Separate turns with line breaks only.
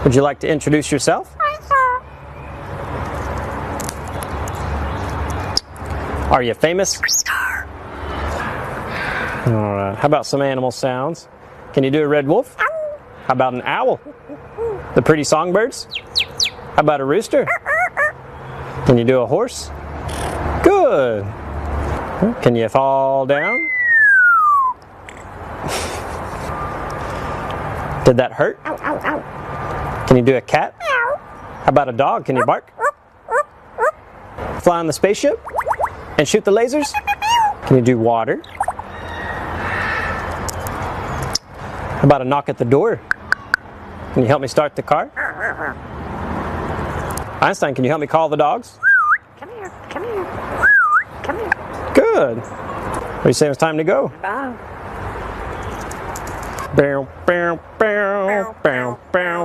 Would you like to introduce yourself? Are you famous? All right. How about some animal sounds? Can you do a red wolf? How about an owl? The pretty songbirds? How about a rooster? Can you do a horse? Good. Can you fall down? Did that hurt? Can you do a cat? How about a dog? Can you bark? Fly on the spaceship? And shoot the lasers? Can you do water? How about a knock at the door? Can you help me start the car? Einstein, can you help me call the dogs?
Come here, come here, come here.
Good. What do you say it's time to go?
Bye.
Bow, bow, bow, bow, bow.